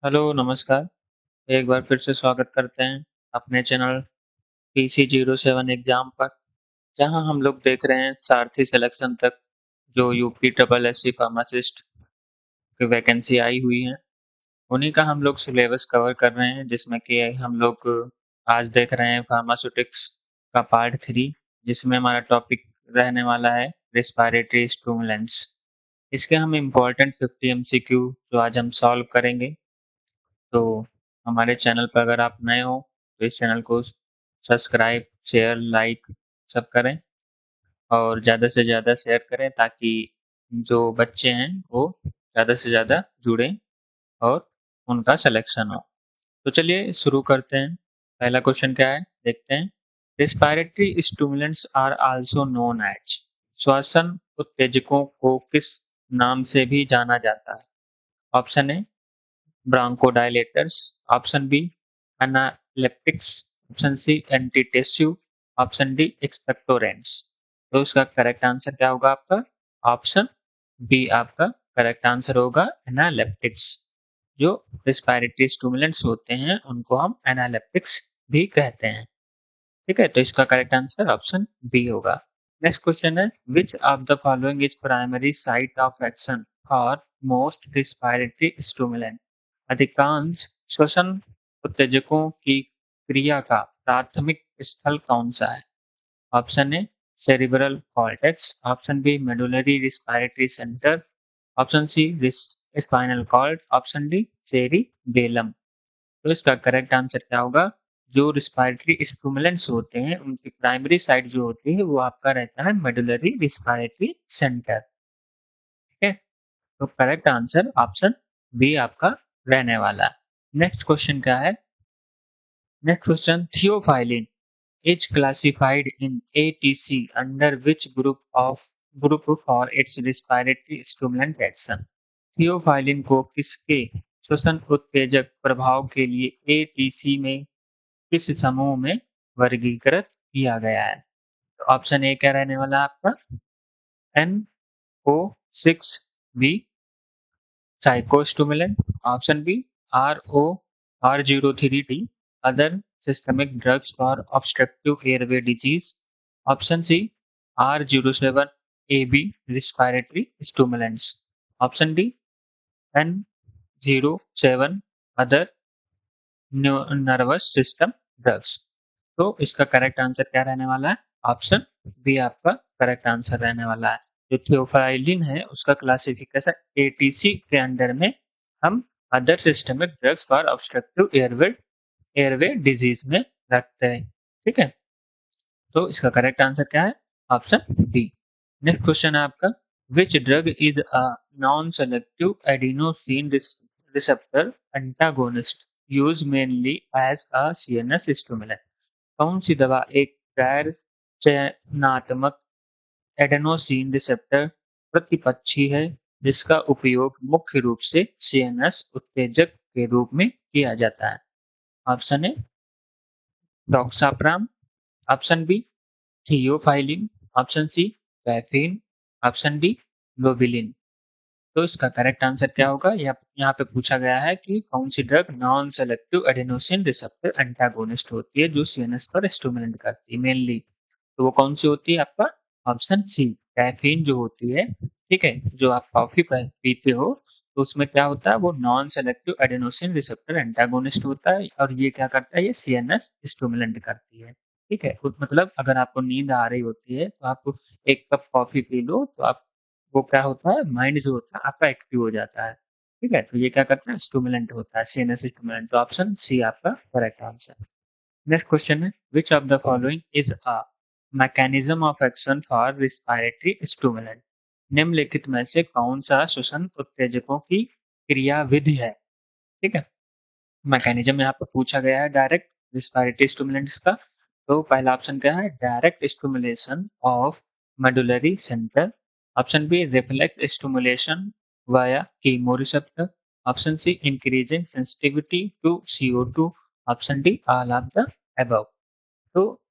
Hello, नमस्कार। एक बार फिर से स्वागत करते हैं अपने चैनल PC07 एग्ज़ाम पर, जहां हम लोग देख रहे हैं सारथी सिलेक्शन तक जो यूपी ट्रिपल एससी फार्मासिस्ट की वैकेंसी आई हुई है, उन्हीं का हम लोग सिलेबस कवर कर रहे हैं, जिसमें कि हम लोग आज देख रहे हैं फार्मास्यूटिक्स का पार्ट 3, जिसमें हमारा टॉपिक रहने वाला है रेस्पिरेटरी स्टिमुलेंट्स। इसके हम इम्पोर्टेंट 50 एमसीक्यू जो आज हम सॉल्व करेंगे। तो हमारे चैनल पर अगर आप नए हो तो इस चैनल को सब्सक्राइब, शेयर, लाइक सब करें और ज़्यादा से ज़्यादा शेयर करें ताकि जो बच्चे हैं वो ज़्यादा से ज़्यादा जुड़ें और उनका सिलेक्शन हो। तो चलिए शुरू करते हैं। पहला क्वेश्चन क्या है देखते हैं। Respiratory stimulants are also known as श्वसन उत्तेजकों को किस नाम से भी जाना जाता है? Option A bronchodilators, option B analeptics, option C antitussive, option D expectorants. तो इसका करेक्ट आंसर क्या होगा आपका? ऑप्शन बी आपका करेक्ट आंसर होगा एनालेप्टिक्स। जो रिस्पायरेटरी स्टिमुलेंट्स होते हैं उनको हम एनालेप्टिक्स भी कहते हैं। ठीक है, तो इसका करेक्ट आंसर ऑप्शन बी होगा। नेक्स्ट क्वेश्चन है which of the following is primary site of action for most respiratory stimulant? अधिकांश श्वसन उत्तेजकों की क्रिया का प्राथमिक स्थल कौन सा है? Option A cerebral cortex, option B medullary respiratory centre, option C spinal cord, option D cerebellum. तो इसका करेक्ट आंसर क्या होगा? जो रिस्पायरेटरी स्टिमुलेंट्स होते हैं उनकी प्राइमरी साइट जो होती है वो आपका रहता है मेडुलरी रिस्पायरेटरी सेंटर। ठीक है, तो करेक्ट आंसर ऑप्शन बी आपका रहने वाला है। नेक्स्ट क्वेश्चन क्या है? Next question theophylline is classified in ATC under which group for its respiratory stimulant action? Theophylline को किसके श्वसन उत्तेजक प्रभाव के लिए एटीसी में किस समूह में वर्गीकृत किया गया है? तो ऑप्शन ए क्या रहने वाला है आपका? NO6 B psychostimulant, option B RO R03D other systemic drugs for obstructive airway disease, option C R07 AB respiratory stimulants, option D N07 other nervous system drugs. तो इसका करेक्ट आंसर क्या रहने वाला है? ऑप्शन बी आपका correct answer रहने वाला है। जो थियोफाइलिन है उसका क्लासिफिकेशन एटीसी के अंडर में हम other systemic drugs for obstructive airway disease में रखते हैं। ठीक है, तो इसका करेक्ट आंसर क्या है? Option D. नेक्स्ट क्वेश्चन है आपका which drug is a non selective adenosine receptor antagonist use mainly as a CNS stimulant? कौन सी दवा एक गैर चयनात्मक एडेनोसिन रिसेप्टर प्रतिपक्षी है जिसका उपयोग मुख्य रूप से सीएनएस उत्तेजक के रूप में किया जाता है? Option A doxapram, option B theophylline, option C caffeine, option D lobeline. तो इसका करेक्ट आंसर क्या होगा? यहाँ पे पूछा गया है कि कौन सी drug non selective adenosine receptor antagonist होती है जो सीएनएस पर स्टिमुलेट करती है मेनली। तो वो कौन सी होती है आपका? ऑप्शन सी कैफीन जो होती है। ठीक है, जो आप कॉफी पीते हो तो उसमें क्या होता है? वो non selective adenosine receptor antagonist होता है और ये क्या करता है? ये सीएनएस स्टिमुलेंट करती है। ठीक है, मतलब अगर आपको नींद आ रही होती है तो आप एक कप कॉफी पी लो तो आप वो क्या होता है? माइंड जो होता है आपका एक्टिव हो जाता है। ठीक है, तो ये क्या करता है? स्टिमुलेंट होता है, सीएनएस स्टिमुलेंट। तो ऑप्शन सी आपका करेक्ट आंसर। नेक्स्ट क्वेश्चन है which of the following is a mechanism of action for respiratory stimulant? निम्नलिखित में से कौन सा श्वसन उत्तेजकों की क्रियाविधि है? ठीक है, मैकेनिज्म यहाँ पे पूछा गया है डायरेक्ट रिस्पायरेटरी स्टिमुलेंट्स का। तो पहला ऑप्शन क्या है? Direct stimulation of medullary centre, option B reflex stimulation via chemoreceptor, option C increasing sensitivity to CO2, option D all of the above. तो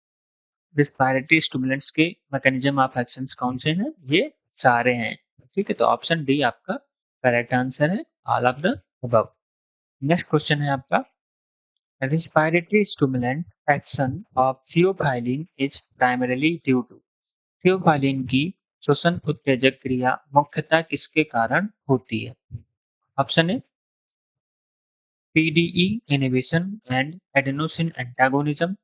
रिस्पायरेटरी स्टिमुलेंट्स के मैकेनिज्म ऑफ एक्शंस कौन से हैं? ये सारे हैं। ठीक है, तो ऑप्शन डी आपका करेक्ट आंसर है all of the above. Next question है आपका, respiratory stimulant action of theophylline is primarily due to। Theophylline की श्वसन उत्तेजक क्रिया मुख्यतः किसके कारण होती है? Option A PDE inhibition and adenosine antagonism.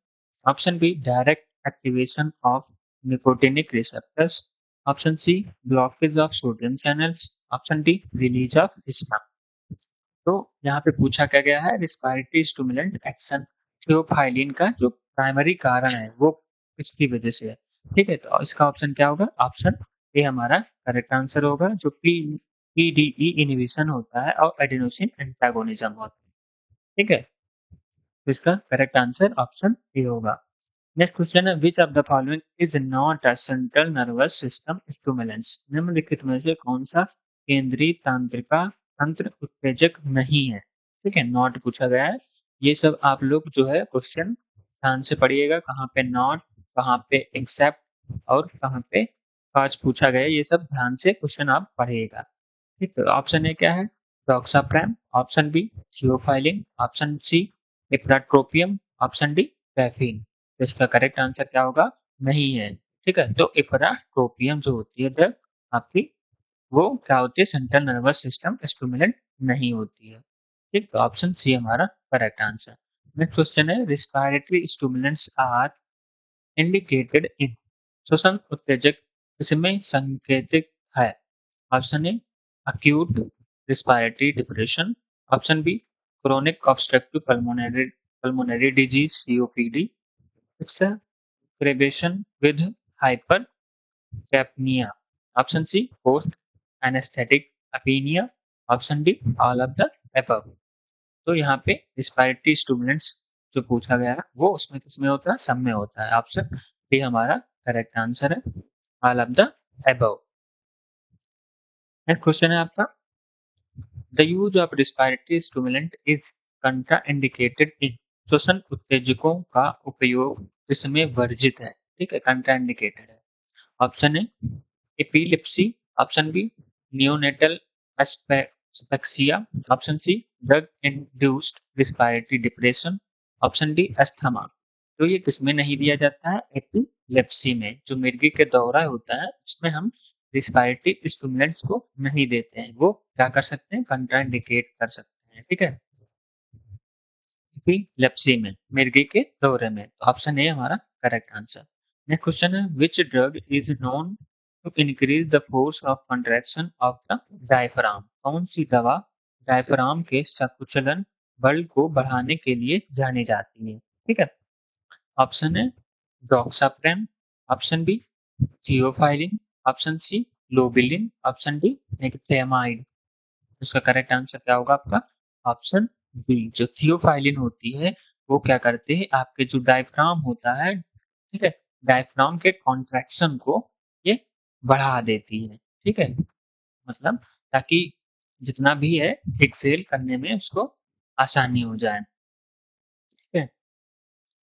Option B direct activation of nicotinic receptors. Option C blockage of sodium channels. Option D release of histamine. तो यहाँ पे पूछा क्या गया है, रिस्पायरेटरी स्टिमुलेंट एक्शन थियोफाइलिन का जो प्राइमरी कारण है वो किसकी वजह से है? ठीक है, तो इसका ऑप्शन क्या होगा? ऑप्शन ए हमारा करेक्ट आंसर होगा, जो पीडीई इनहिबिशन होता है और एडेनोसिन एंटागोनिज्म होता है। ठीक है, तो इसका करेक्ट आंसर ऑप्शन ए होगा। नेक्स्ट क्वेश्चन है, which of the following is not a central nervous system stimulants. निम्नलिखित में से कौन सा केंद्रीय तंत्रिका तंत्र उत्तेजक नहीं है? ठीक है, नॉट पूछा गया है। ये सब आप लोग जो है क्वेश्चन ध्यान से पढ़िएगा, कहाँ पे नॉट, कहाँ पे एक्सेप्ट और कहाँ पे काज पूछा गया है, ये सब ध्यान से क्वेश्चन आप पढ़िएगा। ठीक, तो ऑप्शन ए क्या है? Doxapram. Option B theophylline. Option C ipratropium. Option D caffeine. तो इसका करेक्ट आंसर क्या होगा? नहीं है। ठीक है, तो इप्राट्रोपियम जो होती है ड्रग आपकी, वो क्या होती है? सेंट्रल नर्वस सिस्टम स्टिमुलेंट नहीं होती है। ठीक, तो ऑप्शन सी हमारा करेक्ट आंसर। नेक्स्ट क्वेश्चन है, respiratory stimulants are indicated in. श्वसन उत्तेजक इसमें संकेतिक है? Option A acute respiratory depression। Option B chronic obstructive pulmonary disease COPD। exacerbation with hypercapnia। Option C post anesthetic apnea। Option D all of the above। तो यहाँ पे respiratory stimulants जो पूछा गया है वो उसमें किसमें होता है? सब में होता है। ऑप्शन डी हमारा करेक्ट आंसर है, all of the above. Next question है आपका, the use of respiratory stimulant is contraindicated in. श्वसन उत्तेजकों का उपयोग इसमें वर्जित है। ठीक है, कंट्राइंडिकेटेड है। Option A epilepsy. Option B neonatal asphyxia. Option C drug induced respiratory depression. Option D asthma. तो ये किसमें नहीं दिया जाता है? एपिलेप्सी में, जो मिर्गी के दौरा होता है उसमें हम रिस्पायरेटरी स्टिमुलेंट्स को नहीं देते हैं, वो क्या कर सकते हैं? कंट्राइंडिकेट कर सकते हैं। ठीक है, एपिलेप्सी में, मिर्गी के दौरे में। ऑप्शन ए हमारा करेक्ट आंसर। नेक्स्ट क्वेश्चन है, which drug is known to increase the force of contraction of the diaphragm. कौन सी दवा डायफ्राम के संकुचलन बल को बढ़ाने के लिए जानी जाती है? ठीक है, ऑप्शन है doxapram. Option B theophylline. Option C lobeline. Option D nikethamide. इसका करेक्ट आंसर क्या होगा आपका? ऑप्शन बी, जो थियोफाइलिन होती है वो क्या करते हैं? आपके जो डायफ्राम होता है, ठीक है, डायफ्राम के कॉन्ट्रैक्शन को ये बढ़ा देती है। ठीक है, मतलब ताकि जितना भी है एक्सेल करने में उसको आसानी हो जाए। ठीक है,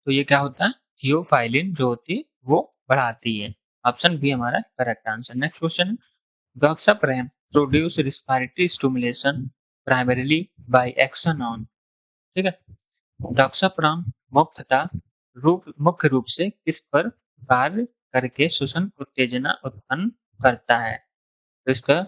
तो ये क्या होता है? थियोफाइलिन जो होती है वो बढ़ाती है। ऑप्शन बी हमारा correct answer. Next question, doxapram produce respiratory stimulation primarily by action on. ठीक है, डॉक्साप्राम मुख्य रूप से किस पर कार्य करके श्वसन उत्तेजना उत्पन्न करता है? तो इसका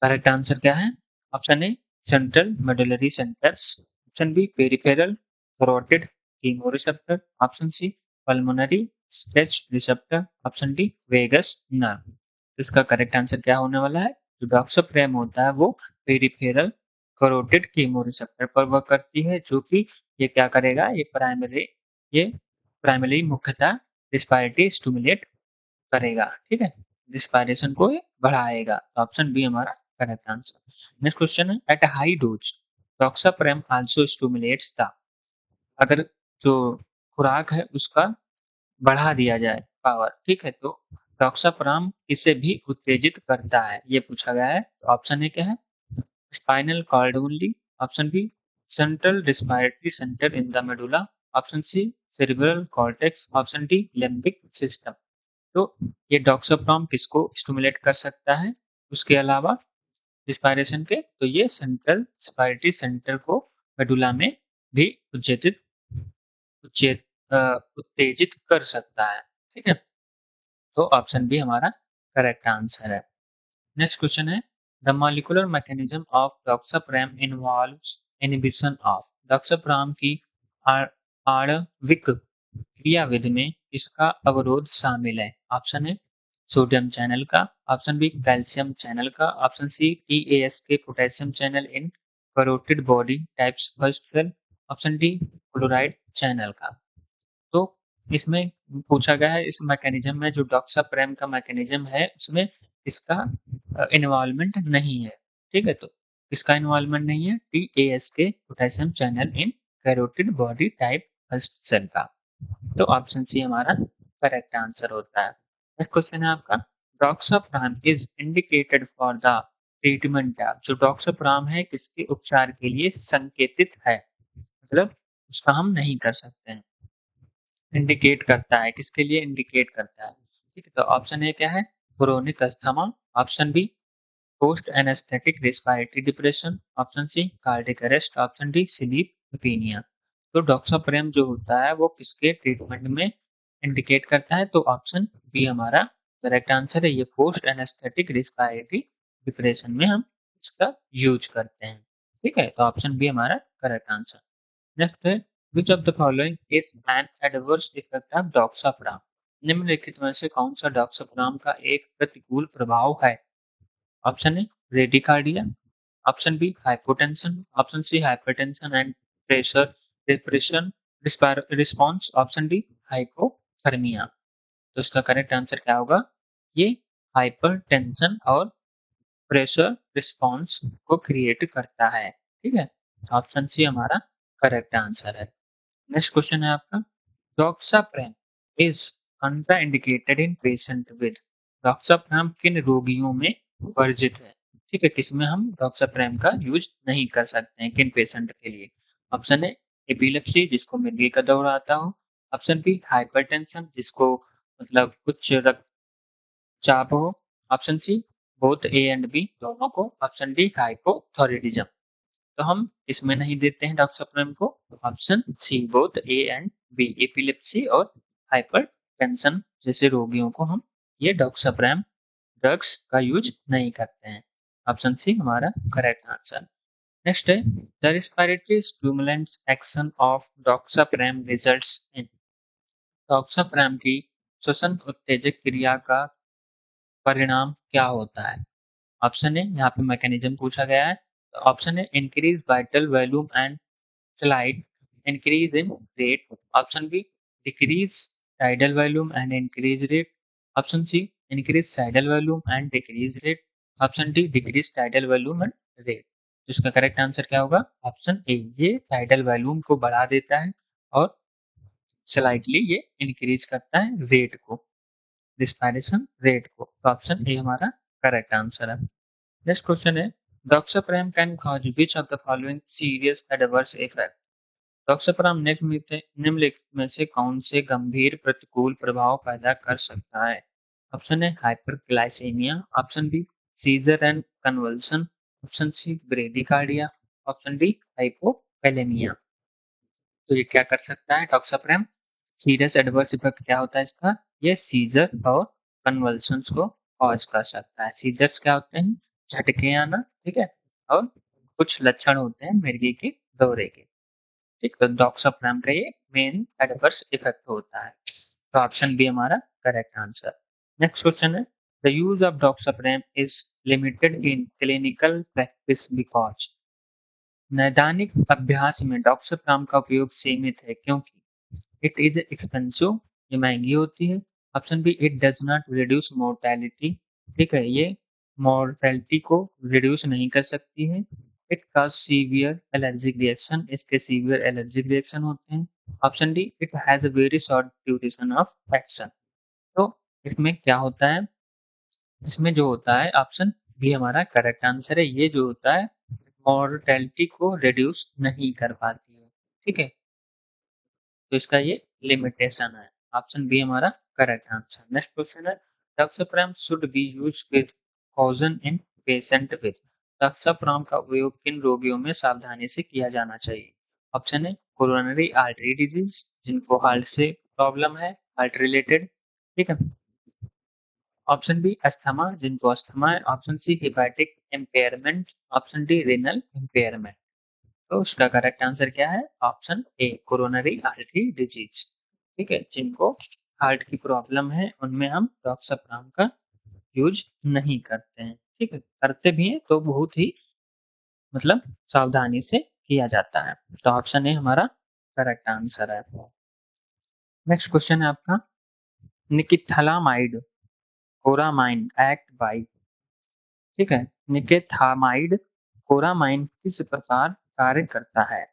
करेक्ट आंसर क्या है? Option A central medullary centres. Option B peripheral carotid chemoreceptor. Option C pulmonary stretch receptor. Option D vagus nerve. इसका करेक्ट आंसर क्या होने वाला है? जो डॉक्साप्रेम होता है वो पेरिफेरल कैरोटिड कीमोरिसेप्टर पर वर्क करती है, जो कि ये क्या करेगा? ये प्राइमरी मुख्यतः रिस्पायरेटरी स्टिमुलेट करेगा। ठीक है, रिस्पायरेशन को ये बढ़ाएगा। ऑप्शन बी हमारा करेक्ट आंसर। नेक्स्ट क्वेश्चन है, at high dose doxapram also stimulates the. अगर जो खुराक है उसका बढ़ा दिया जाए पावर, ठीक है, तो डॉक्साप्राम इसे भी उत्तेजित करता है, ये पूछा गया है। तो ऑप्शन ए क्या है? Spinal cord only. Option B central respiratory centre in the medulla. Option C cerebral cortex. Option D limbic system. तो ये डॉक्साप्राम किसको स्टिमुलेट कर सकता है? उसके अलावा रिस्पायरेशन के, तो ये सेंट्रल रेस्पिरेटरी सेंटर को मेडुला में भी उच्चेत उत्तेजित कर सकता है। ठीक है? तो ऑप्शन बी हमारा करेक्ट आंसर है। नेक्स्ट क्वेश्चन है, the molecular mechanism of doxapram involves inhibition of. Doxapram की आण- आणविक क्रियाविधि में किसका अवरोध शामिल है? ऑप्शन है सोडियम चैनल का, ऑप्शन बी कैल्शियम चैनल का, ऑप्शन सी टीएएस के potassium channel in carotid body types first cell, option D chloride channel का। तो इसमें पूछा गया है, इस मैकेनिज्म में जो डॉक्साप्रेम का मैकेनिज्म है उसमें इसका इन्वॉल्वमेंट नहीं है। ठीक है, तो इसका इन्वॉल्वमेंट नहीं है टीएएस के potassium channel in carotid body type first cell का। तो ऑप्शन सी हमारा करेक्ट आंसर होता है। नेक्स्ट क्वेश्चन है आपका, doxapram is indicated for the treatment of. जो डॉक्साप्राम है किसके उपचार के लिए संकेतित है, मतलब उसका हम नहीं कर सकते हैं, इंडिकेट करता है, किसके लिए इंडिकेट करता है। ठीक है, तो ऑप्शन ए क्या है, chronic asthma, option B post anaesthetic respiratory depression, option C cardiac arrest, option D sleep apnoea. तो डॉक्साप्रेम जो होता है वो किसके ट्रीटमेंट में इंडिकेट करता है, तो ऑप्शन बी हमारा करेक्ट आंसर है। ये पोस्ट एनेस्थेटिक रिस्पायरेटरी डिप्रेशन में हम इसका यूज करते हैं। ठीक है, तो ऑप्शन बी हमारा करेक्ट आंसर। नेक्स्ट है, which of the following is an adverse effect of doxapram. निम्नलिखित में से कौन सा डॉक्साप्राम का एक प्रतिकूल प्रभाव है? Option A bradycardia, option B hypotension, option C hypertension and pressure depression response, option D hypothermia. तो इसका करेक्ट आंसर क्या होगा, ये हाइपरटेंशन और प्रेशर रिस्पॉन्स को क्रिएट करता है। ठीक है, ऑप्शन सी हमारा करेक्ट आंसर है। नेक्स्ट क्वेश्चन है आपका, doxapram is contraindicated in patient with. Doxapram किन रोगियों में वर्जित है? ठीक है, किसमें हम डॉक्साप्रेम का यूज नहीं कर सकते हैं, किन पेशेंट के लिए? ऑप्शन है एपिलेप्सी, जिसको मिर्गी का दौरा आता हो, ऑप्शन बी हाइपरटेंशन, जिसको मतलब उच्च रक्तचाप हो, option C both A and B दोनों को, ऑप्शन डी हाइपोथायरायडिज्म। तो हम इसमें नहीं देते हैं डॉक्साप्रेम को, option C both A and B, epilepsy और हाइपरटेंशन जैसे रोगियों को हम ये डॉक्साप्रेम ड्रग्स का यूज नहीं करते हैं। ऑप्शन सी हमारा करेक्ट आंसर। नेक्स्ट है, the respiratory stimulants action of doxapram results in. Doxapram की श्वसन उत्तेजक क्रिया का परिणाम क्या होता है? ऑप्शन है, यहाँ पे मैकेनिज्म पूछा गया है, ऑप्शन है increase vital volume and slide increase in rate, option B decrease tidal volume and increase rate, option C increase tidal volume and decrease rate, option D decrease tidal volume and rate। तो इसका correct answer क्या होगा, option A, ये tidal volume को बढ़ा देता है और स्लाइटली ये इंक्रीज करता है रेट को, रिस्पायरेशन रेट को। तो ऑप्शन ए हमारा करेक्ट आंसर है। नेक्स्ट क्वेश्चन है, doxapram can cause which of the following serious adverse effect. Doxapram निम्नलिखित में से कौन से गंभीर प्रतिकूल प्रभाव पैदा कर सकता है? ऑप्शन है hyperglycaemia, option B seizure and convulsion, option C bradycardia, option D hypokalaemia. तो ये क्या कर सकता है डॉक्साप्राम? सीरियस एडवर्स इफेक्ट क्या होता है इसका, ये सीजर और कन्वल्सन्स को कॉज कर सकता है। सीजर्स क्या होते हैं, झटके आना, ठीक है, और कुछ लक्षण होते हैं मिर्गी के दौरे के। ठीक, तो डॉक्साप्राम का ये मेन एडवर्स इफेक्ट होता है। तो ऑप्शन बी हमारा करेक्ट आंसर। नेक्स्ट क्वेश्चन है, the use of doxapram is limited in clinical practice because. नैदानिक अभ्यास में डॉक्साप्राम का उपयोग सीमित है क्योंकि इट इज एक्सपेंसिव, ये महंगी होती है, option B it does not reduce mortality, ठीक है, ये मोर्टेलिटी को रिड्यूस नहीं कर सकती है, it cause severe allergic reaction, इसके सीवियर एलर्जिक रिएक्शन होते हैं, option D it has a very short duration of action. तो इसमें क्या होता है, इसमें जो होता है ऑप्शन बी हमारा करेक्ट आंसर है, ये जो होता है मोर्टेलिटी को रिड्यूस नहीं कर पाती है। ठीक है, तो इसका ये लिमिटेशन है, ऑप्शन बी हमारा करेक्ट आंसर। नेक्स्ट क्वेश्चन है, doxapram should be used with caution in patient with. Doxapram का उपयोग किन रोगियों में सावधानी से किया जाना चाहिए? Option A coronary artery disease, जिनको हार्ट से प्रॉब्लम है, हार्ट रिलेटेड, ठीक है। ऑप्शन बी अस्थमा, जिनको अस्थमा है। Option C hepatic impairment. Option D renal impairment. तो उसका करेक्ट आंसर क्या है? Option A coronary artery disease, ठीक है। जिनको हार्ट की प्रॉब्लम है उनमें हम डॉक्साप्राम का यूज नहीं करते हैं, ठीक है। करते भी हैं तो बहुत ही मतलब सावधानी से किया जाता है। तो ऑप्शन ए हमारा करेक्ट आंसर है। नेक्स्ट क्वेश्चन है आपका, निकिथालामाइड कोरामाइन एक्ट बाय, ठीक है। निकेथामाइड कोरामाइन किस प्रकार कार्य करता है?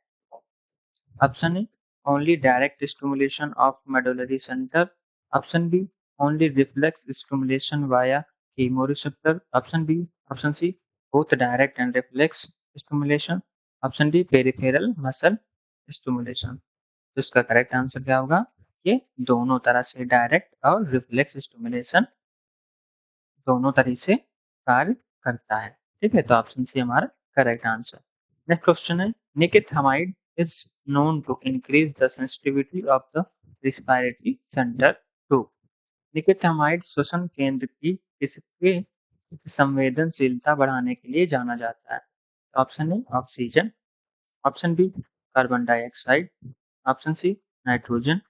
Option A only direct stimulation of medullary centre. Option B only reflex stimulation via chemoreceptor. Option B option C both direct and reflex stimulation. Option D peripheral muscle stimulation. तो इसका correct answer क्या होगा? ये दोनों तरह से direct और reflex stimulation दोनों तरह से कार्य करता है, ठीक है। तो ऑप्शन सी हमारा करेक्ट आंसर। नेक्स्ट क्वेश्चन है, nikethamide is known to increase the sensitivity of the respiratory centre to. Nikethamide श्वसन केंद्र की किसके संवेदनशीलता बढ़ाने के लिए जाना जाता है? Option A oxygen. Option B carbon dioxide. Option C nitrogen.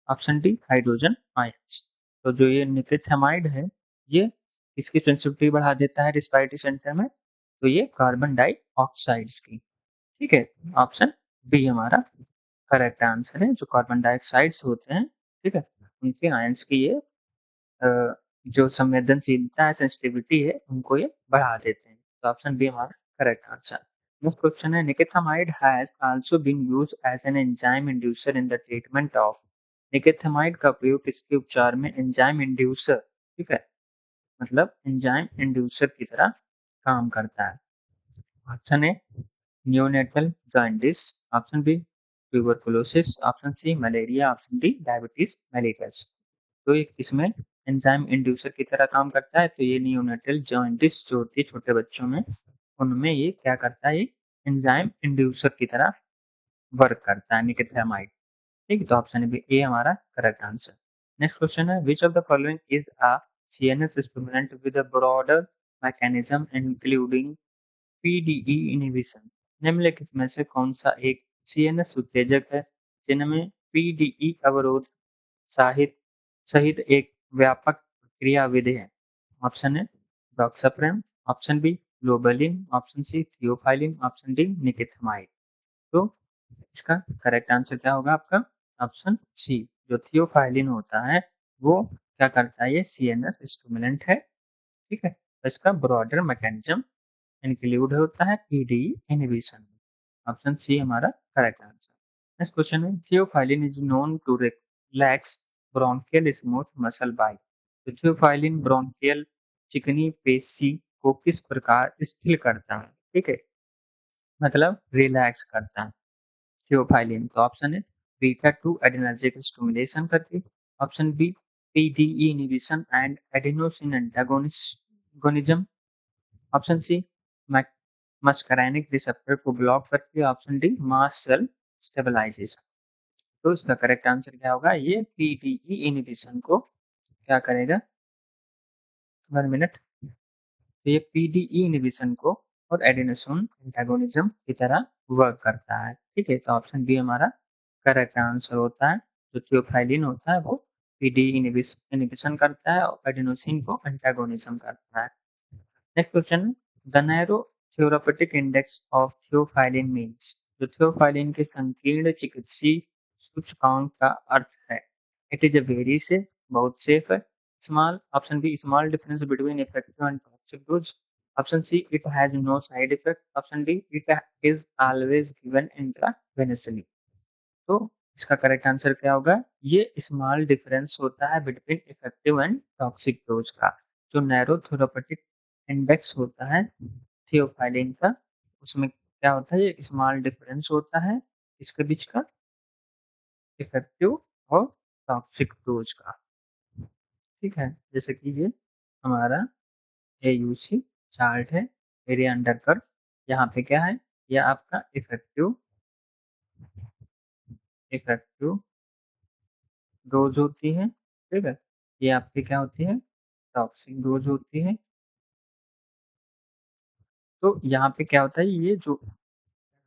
Option D hydrogen ions. तो जो ये निक्लेथामाइड है, ये इसकी सेंसिटिविटी बढ़ा देता है रिस्पायरेटरी सेंटर में, तो ये कार्बन डाइऑक्साइड्स की, ठीक है। ऑप्शन बी हमारा करेक्ट आंसर है। जो कार्बन डाइऑक्साइड्स होते हैं, ठीक है, उनके आयंस की ये अ, जो संवेदनशीलता है, सेंसिटिविटी है, उनको ये बढ़ा देते हैं। तो ऑप्शन बी हमारा करेक्ट आंसर। नेक्स्ट क्वेश्चन है, nikethamide has also been used as an enzyme inducer in the treatment of. Nikethamide का उपयोग किसके उपचार में एंजाइम इंड्यूसर, ठीक है, मतलब एंजाइम इंड्यूसर की तरह काम करता है? Option A neonatal jaundice. Option B tuberculosis. Option C malaria. Option D diabetes mellitus. तो ये इसमें एंजाइम इंड्यूसर की तरह काम करता है। तो ये नियोनेटल जॉइंटिस जो होती है छोटे बच्चों में, उनमें ये क्या करता है, ये एंजाइम इंड्यूसर की तरह वर्क करता है निकेथामाइड, ठीक है। तो ऑप्शन बी ए हमारा करेक्ट आंसर। नेक्स्ट क्वेश्चन है, which of the following is a CNS stimulant with a broader mechanism including PDE inhibition. निम्नलिखित में से कौन सा एक सीएनएस उत्तेजक है जिनमें पीडीई अवरोध साहित सहित एक व्यापक क्रियाविधि है? ऑप्शन है doxapram. Option B lobeline. Option C theophylline. Option D nikethamide. तो इसका करेक्ट आंसर क्या होगा आपका? ऑप्शन सी, जो थियोफाइलिन होता है वो क्या करता है, ये सीएनएस स्टिमुलेंट है, ठीक है। तो इसका ब्रॉडर मैकेनिज्म इंक्लूड होता है पीडीई इनहिबिशन। ऑप्शन सी हमारा करेक्ट आंसर। नेक्स्ट क्वेश्चन है, theophylline is known to relax bronchial smooth muscle by. तो थियोफाइलिन ब्रोंकियल चिकनी पेशी को किस प्रकार स्थिर करता है, ठीक है, मतलब रिलैक्स करता है थियोफाइलिन? तो option A beta 2 adrenergic stimulation करके। Option B PDE inhibition and adenosine antagonism. Option C muscarinic receptor को ब्लॉक करके। Option D mast cell stabilisation. तो इसका करेक्ट आंसर क्या होगा? ये पीडीई इनहिबिशन को क्या करेगा, 1 मिनट। तो ये पीडीई इनहिबिशन को और एडिनोसिन एंटागोनिज्म की तरह वर्क करता है, ठीक है। तो ऑप्शन बी हमारा करेक्ट आंसर होता है। जो थियोफाइलिन होता है वो पीडीई इनहिबिशन करता है और एडिनोसिन को एंटागोनिज्म करता है। Next question, the narrow therapeutic index of theophylline means. जो थियोफाइलिन के संकीर्ण चिकित्सीय सूचकांक का अर्थ है? It is a very safe, बहुत सेफ है। Small, option B small difference between effective and toxic dose. Option C it has no side effect. Option D it is always given intravenously. तो इसका करेक्ट आंसर क्या होगा? ये small difference होता है between effective and toxic dose का। जो narrow therapeutic index होता है थियोफाइलिन का, उसमें क्या होता है, ये स्मॉल डिफरेंस होता है इसके बीच का, इफेक्टिव और टॉक्सिक डोज का, ठीक है। जैसे कि ये हमारा एयूसी चार्ट है एरिया अंडर कर्व, यहाँ पे क्या है, ये आपका इफेक्टिव इफेक्टिव डोज होती है, ठीक है। ये आपकी क्या होती है, टॉक्सिक डोज होती है। तो यहाँ पे क्या होता है, ये जो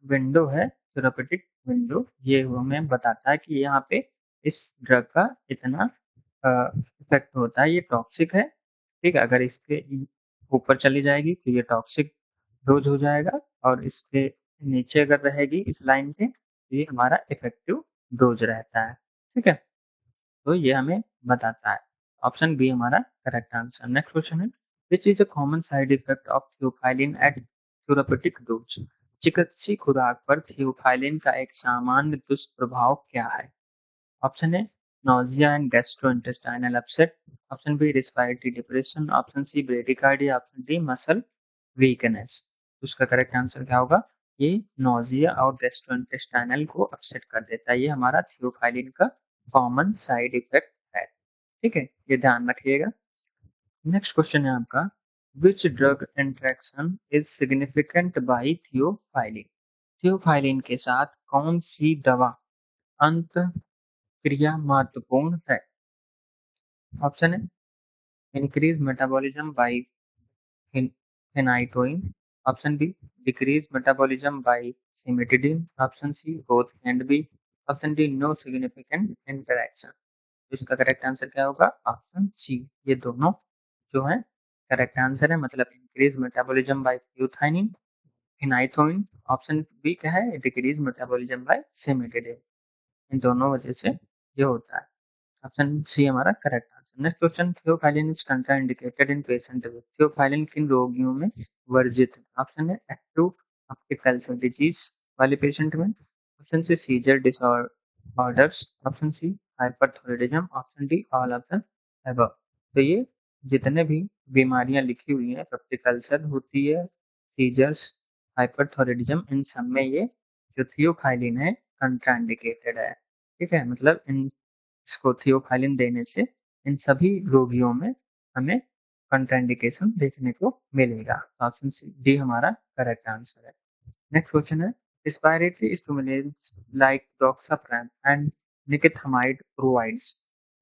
विंडो है, थेरापेटिक विंडो, ये हमें बताता है कि यहाँ पे इस ड्रग का इतना इफेक्ट होता है, ये टॉक्सिक है, ठीक है। अगर इसके ऊपर चली जाएगी तो ये टॉक्सिक डोज हो जाएगा, और इसके नीचे अगर रहेगी इस लाइन पे तो ये हमारा इफेक्टिव डोज रहता है, ठीक है। तो ये हमें बताता है। ऑप्शन बी हमारा करेक्ट आंसर। नेक्स्ट क्वेश्चन है, which is a common side effect of theophylline at therapeutic dose. चिकित्सीय खुराक पर थियोफाइलिन का एक सामान्य दुष्प्रभाव क्या है? Option A nausea and gastrointestinal upset, option B respiratory depression, option C bradycardia, option D muscle weakness। उसका करेक्ट आंसर क्या होगा? ये nausea और gastrointestinal को अपसेट कर देता है, ये हमारा थियोफाइलिन का कॉमन साइड इफेक्ट है, ठीक है, ये ध्यान रखिएगा। नेक्स्ट क्वेश्चन है आपका, which drug interaction is significant by theophylline. Theophylline के साथ कौन सी दवा अंत क्रिया महत्वपूर्ण है? ऑप्शन है increase metabolism by phenytoin, option B decrease metabolism by cimetidine, option C both and B, option D no significant interaction। इसका करेक्ट आंसर क्या होगा? ऑप्शन सी, ये दोनों जो है करेक्ट आंसर है, मतलब इंक्रीज मेटाबॉलिज्म बाय यूथाइनिन फिनाइथोइन, ऑप्शन बी क्या है, डिक्रीज मेटाबॉलिज्म बाय सिमेटिडिन। इन दोनों वजह से ये होता है। ऑप्शन सी हमारा correct answer. Next question, theophylline is contraindicated in patient with, theophylline किन रोगियों में वर्जित है? Option A active peptic ulcer disease वाले पेशेंट में, option C seizure disorders, option C hyperthyroidism, option D all of the above. तो ये जितने भी बीमारियां लिखी हुई हैं, ऑप्टिक अल्सर होती है, सीजर्स, हाइपरथायराइडिज्म, इन सब में ये जो थियोफाइलिन है कंट्राइंडिकेटेड है, ठीक है। मतलब इन इसको थियोफाइलिन देने से इन सभी रोगियों में हमें कंट्राइंडिकेशन देखने को मिलेगा। ऑप्शन सी डी हमारा करेक्ट आंसर है। नेक्स्ट क्वेश्चन है, respiratory stimulants like doxapram and nikethamide provides.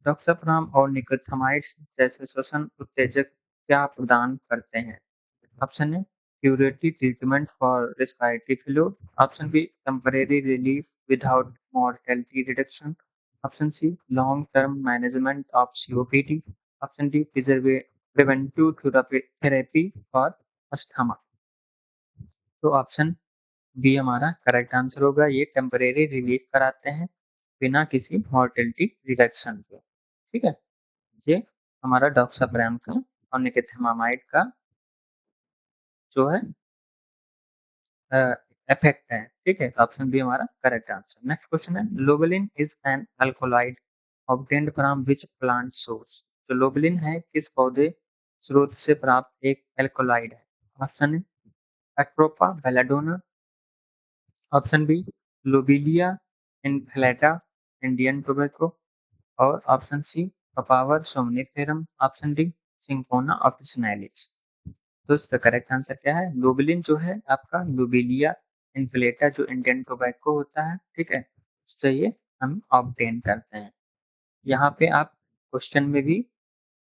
Doxapram और निकोथामाइड्स जैसे श्वसन उत्तेजक क्या प्रदान करते हैं? ऑप्शन है curative treatment for respiratory failure, option B temporary relief without mortality reduction, option C long term management of COPD, option D preventive therapy for asthma। तो ऑप्शन बी हमारा करेक्ट आंसर होगा, ये टेम्परेरी रिलीफ कराते हैं बिना किसी mortality reduction के, ठीक है। ये हमारा डॉक्साप्राम का और निकोथामाइड का जो है इफेक्ट है, ठीक है। ऑप्शन बी हमारा करेक्ट आंसर। नेक्स्ट क्वेश्चन है, lobeline is an alkaloid obtained from which plant source. जो लोबलिन है किस पौधे स्रोत से प्राप्त एक एल्कोलॉइड है? Option A atropa belladonna, option B lobelia inflata Indian tobacco, और option C papaver somniferum, option D cinchona officinalis. तो इसका करेक्ट आंसर क्या है? लोबेलिन जो है आपका लोबेलिया इनफ्लेटा जो इंडियन टोबैको होता है, ठीक है, उससे ये हम ऑब्टेन करते हैं। यहाँ पे आप क्वेश्चन में भी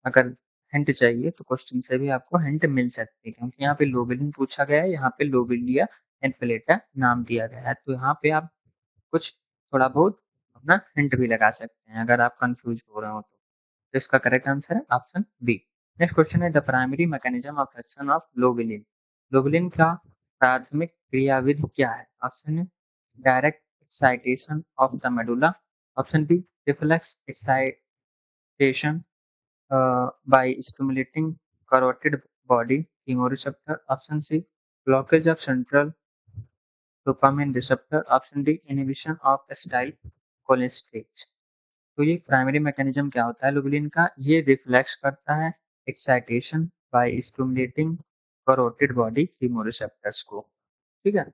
अगर हिंट चाहिए तो क्वेश्चन से भी आपको हिंट मिल सकती है, क्योंकि यहाँ पे लोबेलिन पूछा गया है, यहाँ पे लोबेलिया इनफ्लेटा नाम दिया गया है, तो यहाँ पे आप कुछ थोड़ा बहुत अपना हिंट भी लगा सकते हैं अगर आप कंफ्यूज हो रहे हो तो। तो इसका करेक्ट आंसर है ऑप्शन बी। नेक्स्ट क्वेश्चन है, the primary mechanism of action of lobeline. Lobeline का प्राथमिक क्रियाविधि क्या है? Option A direct excitation of the medulla, option B reflex excitation by stimulating carotid body chemoreceptor, option C blockage of central dopamine receptor, option D inhibition of acetylcholinesterase. तो ये primary mechanism क्या होता है लोबुलिन का? ये reflex करता है excitation by stimulating carotid body chemoreceptors को, ठीक है।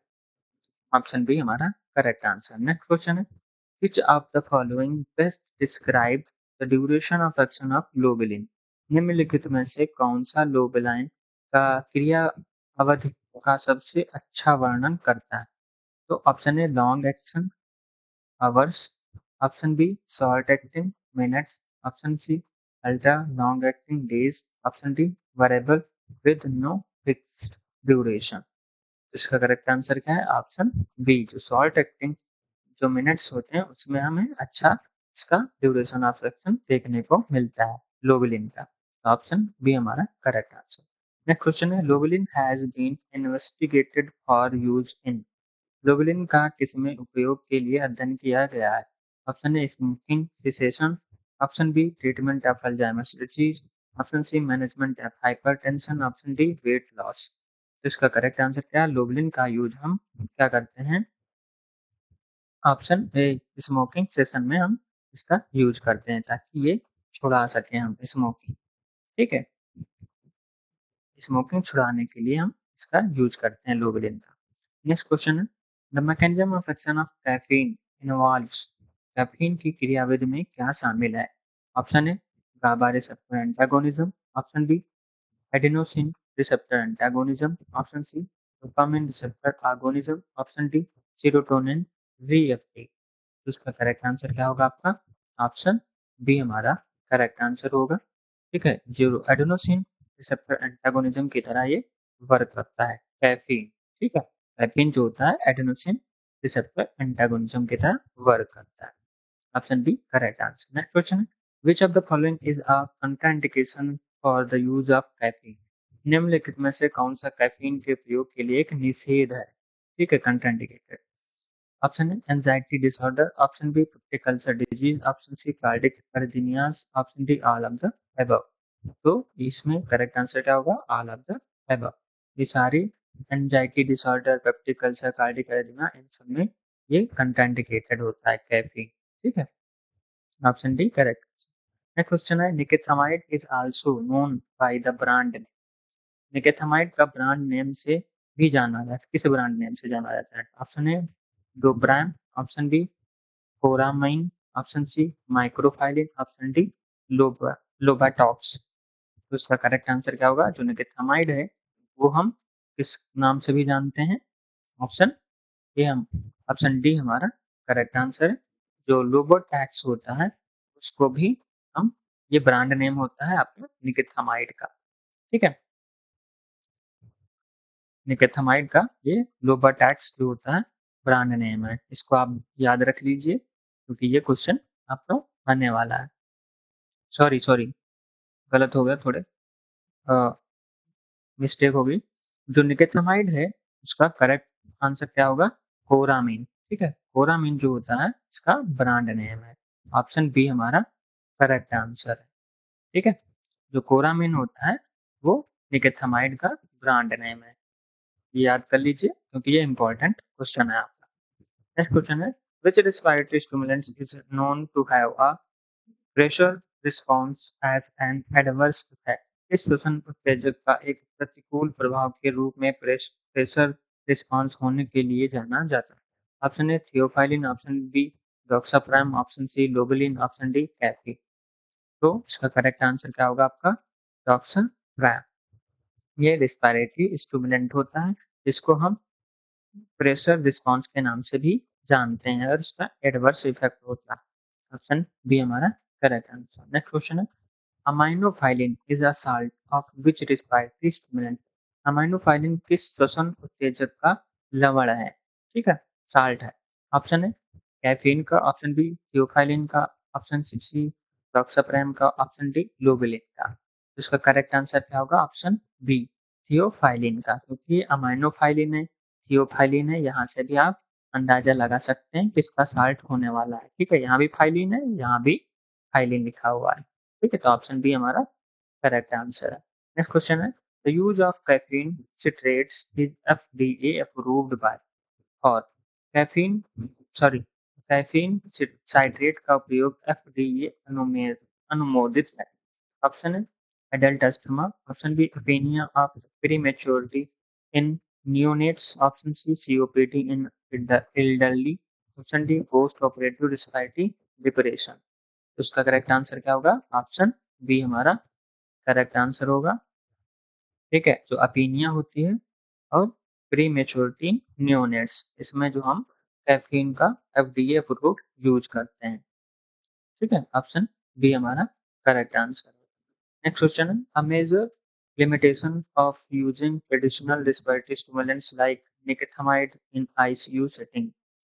ऑप्शन बी हमारा करेक्ट आंसर। नेक्स्ट क्वेश्चन है, which of the following best describe the duration of action of लोबुलिन। निम्नलिखित में से कौन सा लोबुलाइन का क्रिया अवधि का सबसे अच्छा वर्णन करता है? तो option A long action hours, option B short acting minutes, option C ultra long acting days, option D variable with no fixed duration. इसका करेक्ट आंसर क्या है? ऑप्शन बी, जो शॉर्ट एक्टिंग जो मिनट्स होते हैं उसमें हमें अच्छा इसका ड्यूरेशन ऑफ एक्शन देखने को मिलता है लोबलिन का। ऑप्शन बी हमारा करेक्ट आंसर। नेक्स्ट क्वेश्चन है, lobeline has been investigated for use in. Lobeline का किसमें उपयोग के लिए अध्ययन किया गया है? Option A smoking cessation, option B treatment of Alzheimer's disease, option C management of hypertension, option D weight loss. तो इसका करेक्ट आंसर क्या है? लोबलिन का यूज हम क्या करते हैं? ऑप्शन ए स्मोकिंग सेशन में हम इसका यूज करते हैं ताकि ये छुड़ा सकें हम स्मोकिंग। ठीक है, स्मोकिंग छुड़ाने के लिए हम इसका यूज करते हैं लोबलिन का। नेक्स्ट क्वेश्चन है, the mechanism of action of caffeine involves. Caffeine की क्रियाविधि में क्या शामिल है? Option A GABA receptor antagonism, option B adenosine receptor antagonism, option C dopamine receptor agonism, option D serotonin reactive. तो इसका करेक्ट आंसर क्या होगा आपका? ऑप्शन बी हमारा करेक्ट आंसर होगा। ठीक है, जो एडेनोसिन रिसेप्टर एंटागोनिज्म की तरह ये वर्क करता है कैफीन। ठीक है, कैफीन जो होता है एडेनोसिन रिसेप्टर एंटागोनिज्म की तरह वर्क करता है। Option B correct answer. Next question है, which of the following is a contraindication for the use of caffeine. निम्नलिखित में से कौन सा कैफीन के प्रयोग के लिए एक निषेध है? ठीक है, contraindicated. Option A anxiety disorder, option B peptic ulcer disease, option C cardiac arrhythmias, option D all of the above. तो इसमें करेक्ट आंसर क्या होगा? All of the above. ये सारी anxiety disorder, peptic ulcer, cardiac arrhythmia, इन सब में ये कंट्राइंडिकेटेड होता है कैफीन। ठीक है, option D correct. Next question है, nikethamide is also known by the brand. Nikethamide का ब्रांड नेम से भी जाना जाता है, किस ब्रांड नेम से जाना जाता है? Option A doxapram, option B Coramine, option C microphylline, option D loba lobatox. तो इसका करेक्ट आंसर क्या होगा? जो निकेथामाइड है वो हम किस नाम से भी जानते हैं? ऑप्शन ए हम ऑप्शन डी हमारा करेक्ट आंसर है। जो लोबोटैक्स होता है उसको भी हम, ये ब्रांड नेम होता है आपका निकेथामाइड का। ठीक है, निकेथामाइड का ये लोबाटैक्स जो होता है ब्रांड नेम है। इसको आप याद रख लीजिए क्योंकि ये क्वेश्चन आपको आने वाला है। सॉरी सॉरी, गलत हो गया थोड़े, मिस्टेक हो गई। जो निकेथामाइड है उसका करेक्ट आंसर क्या होगा? कोरामीन। ठीक है, कोरामीन जो होता है इसका ब्रांड नेम है। ऑप्शन बी हमारा करेक्ट आंसर है। ठीक है, जो कोरामीन होता है वो निकेथामाइड का ब्रांड नेम है। ये याद कर लीजिए क्योंकि ये इंपॉर्टेंट क्वेश्चन है आपका। नेक्स्ट क्वेश्चन है, which respiratory stimulants is known to have a pressure response as an adverse effect। इस श्वसन उत्तेजक का एक प्रतिकूल प्रभाव के रूप में प्रेशर रिस्पॉन्स होने के लिए जाना जाता है। Option A theophylline, option B doxapram, option C lobeline, option D caffeine. तो इसका करेक्ट आंसर क्या होगा आपका? डॉक्साप्राम। ये रिस्पायरेटरी स्टिमुलेंट होता है जिसको हम प्रेशर रिस्पॉन्स के नाम से भी जानते हैं और इसका एडवर्स इफेक्ट होता है। ऑप्शन बी हमारा करेक्ट आंसर। नेक्स्ट क्वेश्चन है, aminophylline is a salt of which respiratory stimulant. Aminophylline किस श्वसन उत्तेजक का लवण है? ठीक है, साल्ट है। ऑप्शन है कैफीन का, ऑप्शन बी थियोफाइलिन का, ऑप्शन सी डॉक्साप्राम का, ऑप्शन डी लोबिलिन का। इसका करेक्ट आंसर क्या होगा? ऑप्शन बी थियोफाइलिन का, क्योंकि ये अमाइनोफाइलिन है, थियोफाइलिन है, यहाँ से भी आप अंदाजा लगा सकते हैं किसका साल्ट होने वाला है। ठीक है, यहाँ भी फाइलिन है, यहाँ भी फाइलिन लिखा हुआ है। ठीक है, तो ऑप्शन बी हमारा करेक्ट आंसर है। नेक्स्ट क्वेश्चन है, the use of caffeine citrates is FDA approved by. और कैफीन सॉरी कैफीन साइट्रेट का उपयोग एफडीए अनुमोदित है। Option A adult asthma, option B apnoea of prematurity in neonates, option C COPD in elderly, option D post operative respiratory depression. उसका correct answer क्या होगा? Option B हमारा correct answer होगा। ठीक है, जो अपीनिया होती है और प्रीमेच्योरिटी नियोनेट्स, इसमें जो हम कैफ़ीन का एफडीए अप्रूव्ड यूज़ करते हैं। ठीक है? ऑप्शन बी हमारा करेक्ट आंसर है। नेक्स्ट क्वेश्चन है, a major limitation of using traditional respiratory stimulants like nicotinamide in ICU setting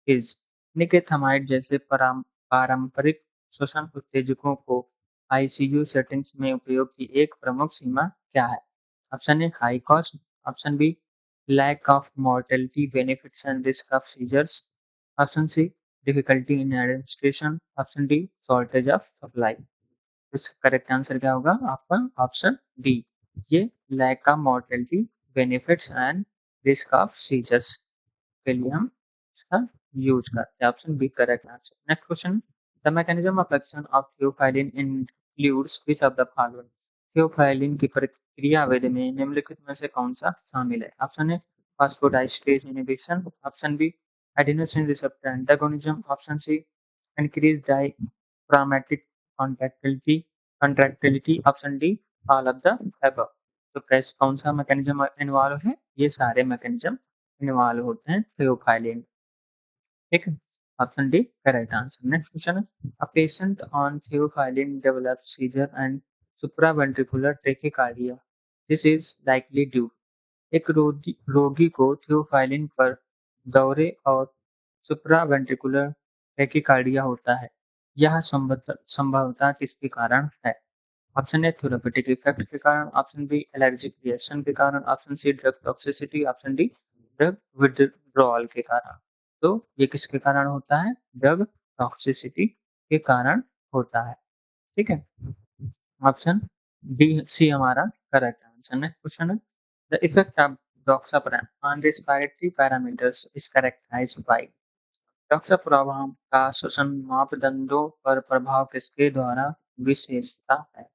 is निकोथामाइड जैसे पारंपरिक श्वसन उत्तेजकों को आईसीयू सेटिंग्स में उपयोग की एक प्रमुख सीमा क्या है? Option A high cost, option B lack of mortality benefits and risk of seizures, option C difficulty in administration, option D shortage of supply. इसका करेक्ट आंसर क्या होगा आपका? ऑप्शन डी, ये lack of mortality benefits and risk of seizures के लिए हम इसका use करते हैं। Option B correct answer. Next question, the mechanism of action of theophylline includes which of the following? Theophylline की प्रक्रिया विधि में निम्नलिखित में से कौन सा शामिल है? Option A phosphodiesterase inhibition, option B adenosine receptor antagonism, option C increase diaphragmatic contractility contractility, option D all of the above. तो कैसे कौन सा मैकेनिज्म इन्वॉल्व है? ये सारे मैकेनिज्म इन्वॉल्व होते हैं थियोफाइलिन। ठीक है? Option D correct answer. Next question है, a patient on theophylline develop seizure and supraventricular tachycardia, this is likely due. एक रोगी को थियोफाइलिन पर दौरे और सुप्रावेंट्रिकुलर टैकीकार्डिया होता है। यह संभवतः किसके कारण है? ऑप्शन ए थेरेप्यूटिक इफेक्ट के कारण, ऑप्शन बी एलर्जिक रिएक्शन के कारण, option C drug toxicity, option D drug withdrawal के कारण। तो ये किसके कारण होता है? ड्रग टॉक्सिसिटी के कारण होता है। ठीक है? ऑप्शन बी सी हमारा करेक्ट आंसर। नेक्स्ट क्वेश्चन है, the effect of doxapram on respiratory parameters is characterised by. Doxapram का श्वसन मापदंडों पर प्रभाव किसके द्वारा विशेषता है?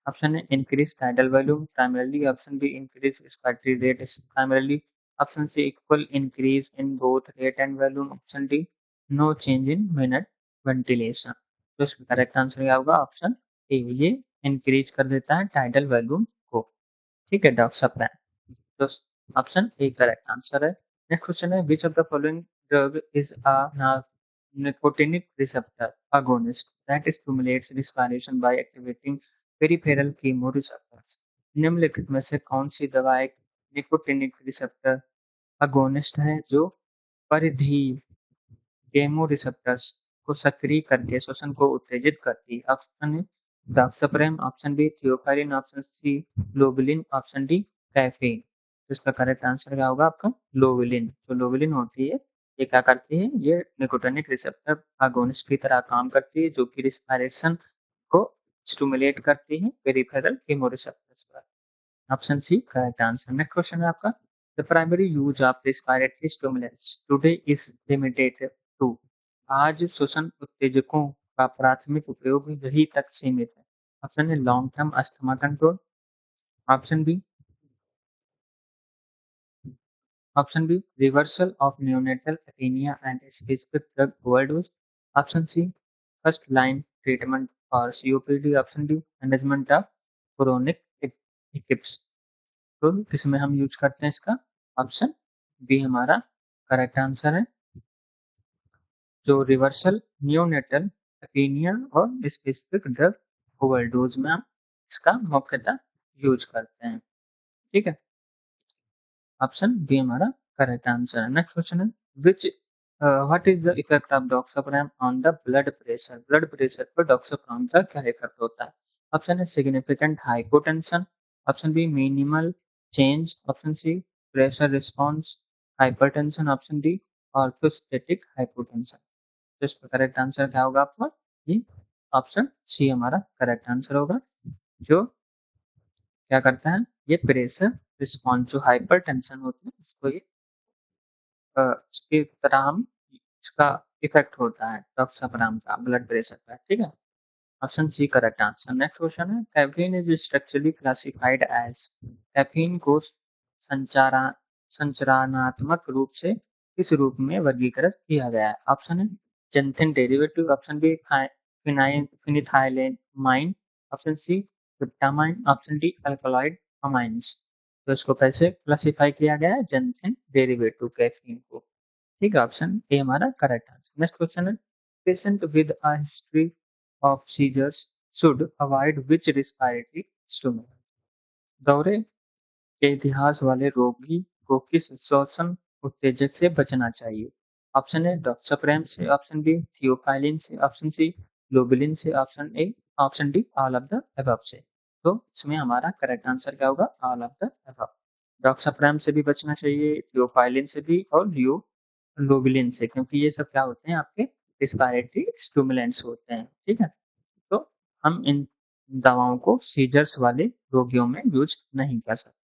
Option A increase tidal volume primarily, option B increase respiratory rate primarily, option C equal increase in both rate and volume, option D no change in minute ventilation. तो इसका करेक्ट आंसर क्या होगा? ऑप्शन ए, ये increase कर देता है tidal volume को। ठीक है, डॉक्साप्राम। तो ऑप्शन ए करेक्ट आंसर है। नेक्स्ट क्वेश्चन है, which of the following drug is a nicotinic receptor agonist that stimulates respiration by activating peripheral chemoreceptors? निम्नलिखित में से कौन सी दवा एक निकोटिनिक रिसेप्टर अगोनिस्ट है जो परिधीय केमोरिसेप्टर्स को सक्रिय करके श्वसन को उत्तेजित करती है? Option A doxapram, option B theophylline, option C lobeline, option D caffeine. इसका करेक्ट आंसर क्या होगा आपका? लोबुलिन। जो लोबुलिन होती है, ये क्या करती है? ये निकोटिनिक रिसेप्टर अगोनिस्ट की तरह काम करती है, जो कि रिस्पायरेशन को स्टिमुलेट करती है पेरिफेरल केमोरिसेप्टर्स पर। Option C correct answer. Next question है आपका, the primary use of respiratory stimulants today is limited to. आज श्वसन उत्तेजकों का प्राथमिक उपयोग यही तक सीमित है। Option A long term asthma control, option B option B reversal of neonatal anaemia and specific drug overdose, option C first line treatment for COPD, option D management of chronic hiccups. तो किसमें हम use करते हैं इसका? Option B हमारा correct answer है। जो reversal neonatal anaemia और स्पेसिफिक ड्रग ओवरडोज में हम इसका मुख्यतः यूज करते हैं। ठीक है, ऑप्शन बी हमारा करेक्ट आंसर है। नेक्स्ट क्वेश्चन है, which what is the effect of doxapram on the blood pressure? Blood pressure पर डॉक्साप्राम का क्या इफेक्ट होता है? Option A significant hypotension, option B minimal change, option C pressor response hypertension, option D orthostatic hypotension. तो इसका correct answer क्या होगा आपका? ये ऑप्शन सी हमारा करेक्ट आंसर होगा, जो क्या करता है? ये प्रेशर रिस्पॉन्स जो हाइपरटेंशन होती है उसको ये इसकी तरह हम इसका इफेक्ट होता है डॉक्साप्राम का ब्लड प्रेशर पर। ठीक है, option C correct answer. Next question है, caffeine is structurally classified as. Caffeine को संचारा संरचनात्मक रूप से किस रूप में वर्गीकृत किया गया है? Option A xanthine derivative, option B phenylethylamine, option C tryptamine, option D alkaloid amines. तो इसको कैसे क्लासिफाई किया गया है? ज़ैंथेन डेरिवेटिव कैफ़ीन को। ठीक है, ऑप्शन ए हमारा करेक्ट आंसर। नेक्स्ट क्वेश्चन है, patient with a history of seizures should avoid which respiratory stimulant? दौरे के इतिहास वाले रोगी को किस श्वसन उत्तेजक से बचना चाहिए? ऑप्शन ए डॉक्साप्रेम से, ऑप्शन बी थियोफाइलिन से, ऑप्शन सी ग्लोबुलिन से, option D all of the above से। तो इसमें हमारा करेक्ट आंसर क्या होगा? All of the above. Doxapram से भी बचना चाहिए, थियोफाइलिन से भी और ग्लोबुलिन से, क्योंकि ये सब क्या होते हैं? आपके रिस्पिरेटरी स्टिमुलेंट्स होते हैं। ठीक है, तो हम इन दवाओं को सीजर्स वाले रोगियों में यूज नहीं कर सकते।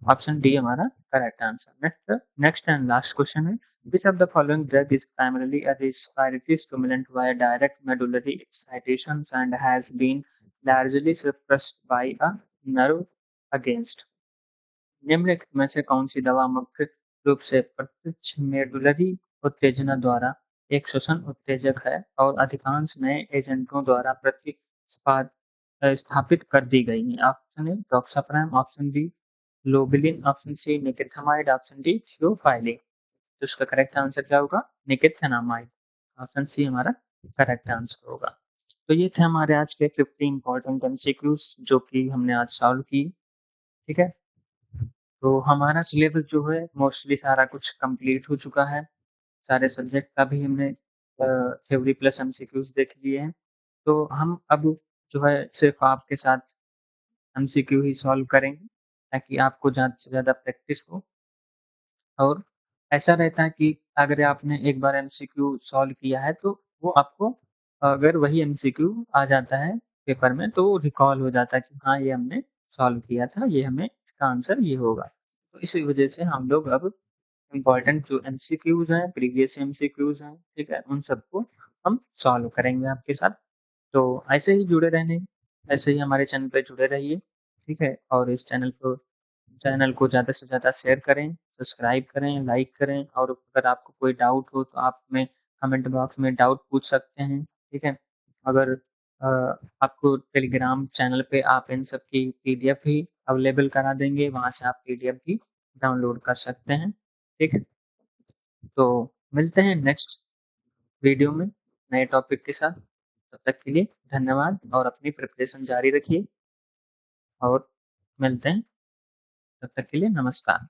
ऑप्शन डी हमारा correct answer. Next and last question है, which of the following drug is primarily a respiratory stimulant via direct medullary excitation and has been largely suppressed by a nerve against? निम्नलिखित में से कौन सी दवा मुख्य रूप से प्रत्यक्ष मेडुलरी उत्तेजना द्वारा एक श्वसन उत्तेजक है और अधिकांश नए एजेंटों द्वारा स्थापित कर दी गई है? Option A doxapram, option B lobeline, option C nikethamide, option D theophylline. तो इसका करेक्ट आंसर क्या होगा? निकेथामाइड। ऑप्शन सी हमारा करेक्ट आंसर होगा। तो ये थे हमारे आज के 50 इंपॉर्टेंट एमसीक्यूज जो कि हमने आज सॉल्व की। ठीक है, तो हमारा सिलेबस जो है मोस्टली सारा कुछ कंप्लीट हो चुका है। सारे सब्जेक्ट का भी हमने थ्योरी प्लस एमसीक्यूज देख लिए हैं। तो हम अब जो है सिर्फ आपके साथ एमसीक्यू ही सॉल्व करेंगे, ताकि आपको ज़्यादा से ज़्यादा प्रैक्टिस हो। और ऐसा रहता है कि अगर आपने एक बार एमसीक्यू सॉल्व किया है, तो वो आपको अगर वही एमसीक्यू आ जाता है पेपर में, तो रिकॉल हो जाता है कि हाँ, ये हमने सॉल्व किया था, ये हमें इसका आंसर ये होगा। तो इसी वजह से हम लोग अब इम्पोर्टेंट जो एमसीक्यूज़ हैं, प्रीवियस एमसीक्यूज़ हैं, ठीक है? उन सबको हम सॉल्व करेंगे आपके साथ। तो ऐसे ही जुड़े रहने ऐसे ही हमारे चैनल पे जुड़े रहिए, ठीक है? और इस चैनल को ज़्यादा से ज़्यादा शेयर करें, सब्सक्राइब करें, लाइक करें, और अगर आपको कोई डाउट हो तो आप हमें कमेंट बॉक्स में डाउट पूछ सकते हैं, ठीक है? अगर अ, आपको टेलीग्राम चैनल पे आप इन सब की पीडीएफ भी अवेलेबल करा देंगे, वहाँ से आप पीडीएफ भी डाउनलोड कर सकते हैं, ठीक है? तो मिलते हैं नेक्स्ट वीडियो में नए टॉपिक के साथ। तब तक के लिए धन्यवाद और अपनी प्रिपरेशन जारी रखिए, और मिलते हैं। तब तक के लिए नमस्कार।